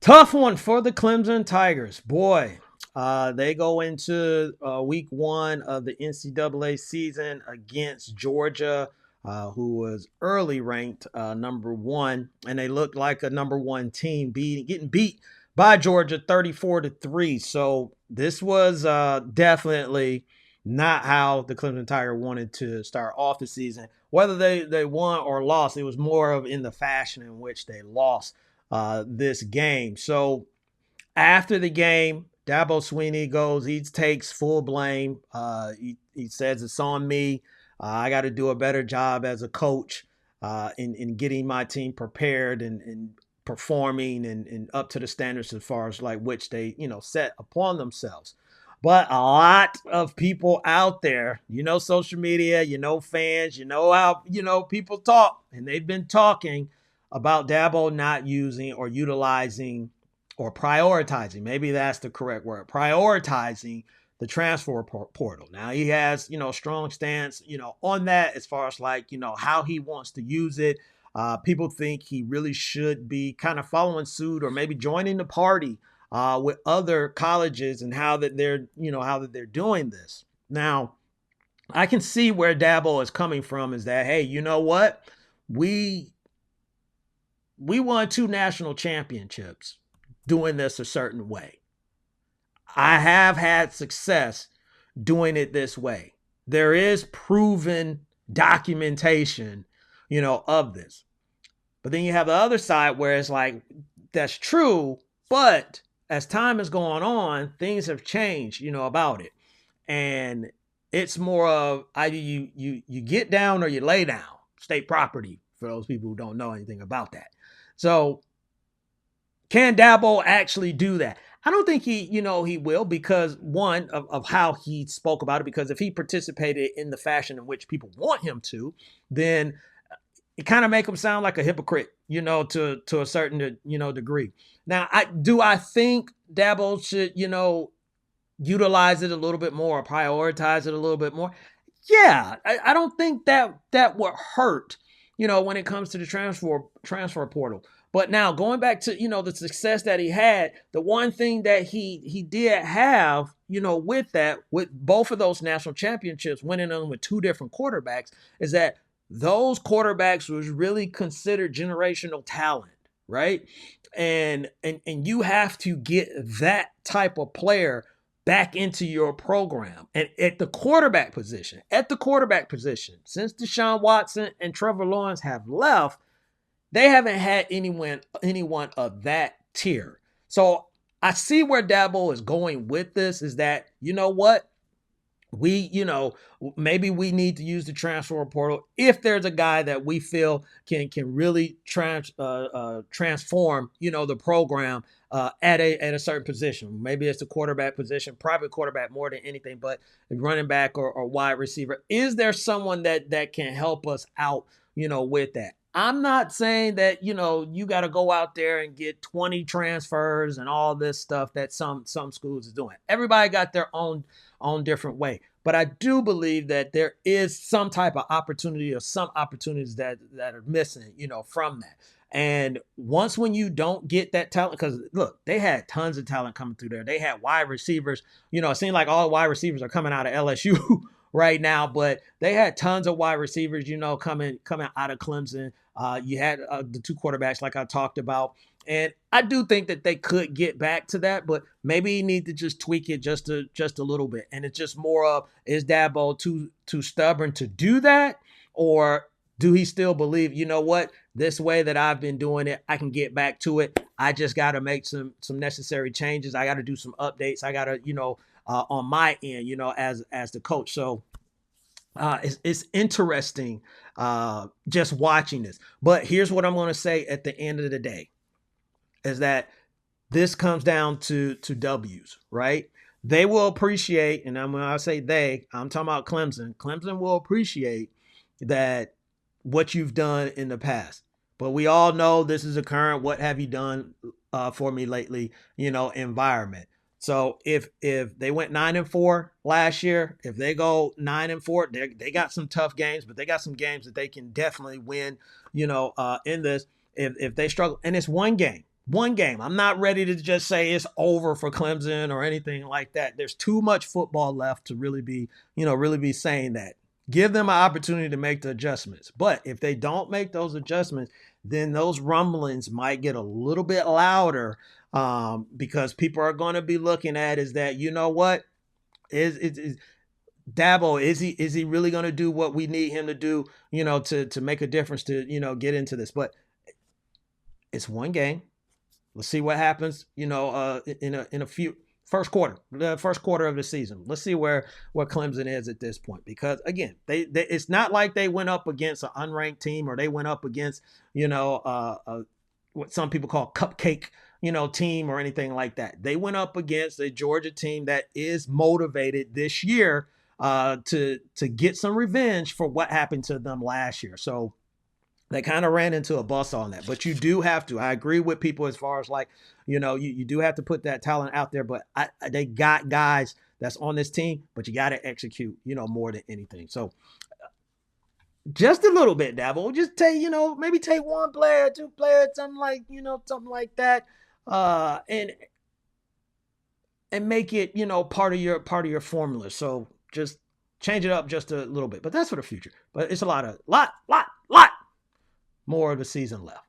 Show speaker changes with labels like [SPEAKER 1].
[SPEAKER 1] Tough one for the Clemson Tigers. Boy, they go into week one of the NCAA season against Georgia, who was early ranked number one, and they looked like a number one team, getting beat by Georgia 34-3. So this was definitely not how the Clemson Tiger wanted to start off the season. Whether they won or lost, it was more of in the fashion in which they lost this game. So after the game, Dabo Swinney he takes full blame. He says it's on me. I got to do a better job as a coach in getting my team prepared and performing and up to the standards as far as like which they set upon themselves. But a lot of people out there, social media, fans, how people talk, and they've been talking about Dabo not using or utilizing or prioritizing, maybe that's the correct word, prioritizing the transfer portal. Now he has, a strong stance, on that as far as like, how he wants to use it. People think he really should be kind of following suit or maybe joining the party with other colleges and how that they're doing this. Now, I can see where Dabo is coming from is that, hey, you know what? We won 2 national championships doing this a certain way. I have had success doing it this way. There is proven documentation, of this. But then you have the other side where it's like, that's true, but as time is going on, things have changed, about it. And it's more of either you get down or you lay down. State property, for those people who don't know anything about that. So can Dabo actually do that? I don't think he will because one of how he spoke about it, because if he participated in the fashion in which people want him to, then it kind of make him sound like a hypocrite, to a certain, degree. Now, I think Dabo should, utilize it a little bit more or prioritize it a little bit more? Yeah, I don't think that would hurt, when it comes to the transfer portal. But now going back to, the success that he had, the one thing that he did have, with that, with both of those national championships, winning them with 2 different quarterbacks, is that those quarterbacks was really considered generational talent, right? And you have to get that type of player back into your program. And at the quarterback position, since Deshaun Watson and Trevor Lawrence have left, they haven't had anyone of that tier. So I see where Dabo is going with this, is that, you know what? Maybe we need to use the transfer portal if there's a guy that we feel can really transform, the program at a certain position. Maybe it's the quarterback position, private quarterback more than anything, but running back or wide receiver. Is there someone that can help us out, with that? I'm not saying that, you got to go out there and get 20 transfers and all this stuff that some schools is doing. Everybody got their own different way. But I do believe that there is some type of opportunity or some opportunities that are missing, from that. And when you don't get that talent, because look, they had tons of talent coming through there. They had wide receivers. It seemed like all wide receivers are coming out of LSU right now, but they had tons of wide receivers, coming out of Clemson. You had the 2 quarterbacks like I talked about. And I do think that they could get back to that, but maybe you need to just tweak it just a little bit. And it's just more of, is Dabo too stubborn to do that? Or do he still believe, what, this way that I've been doing it, I can get back to it. I just got to make some necessary changes. I got to do some updates. I got to, on my end, as the coach. So it's interesting just watching this. But here's what I'm going to say at the end of the day, is that this comes down to W's, right? They will appreciate, and when I say they, I'm talking about Clemson. Clemson will appreciate that what you've done in the past. But we all know this is a current what have you done for me lately, environment. So if they went 9-4 last year, if they go 9-4, they got some tough games, but they got some games that they can definitely win, in this. If they struggle, and it's one game. One game. I'm not ready to just say it's over for Clemson or anything like that. There's too much football left to really be, really be saying that. Give them an opportunity to make the adjustments. But if they don't make those adjustments, then those rumblings might get a little bit louder, because people are going to be looking at is that, you know what, is Dabo, is he really going to do what we need him to do, to make a difference, to, get into this. But it's one game. Let's see what happens, in a few the first quarter of the season. Let's see where Clemson is at this point, because again, they it's not like they went up against an unranked team, or they went up against, what some people call cupcake, team or anything like that. They went up against a Georgia team that is motivated this year, to get some revenge for what happened to them last year. So they kind of ran into a bus on that. But you do have to. I agree with people as far as like, you do have to put that talent out there. But they got guys that's on this team, but you got to execute, more than anything. So just a little bit, Dabo. Just take, maybe take one player, two players, something like that, and make it, part of your formula. So just change it up just a little bit. But that's for the future. But it's a lot more of the season left.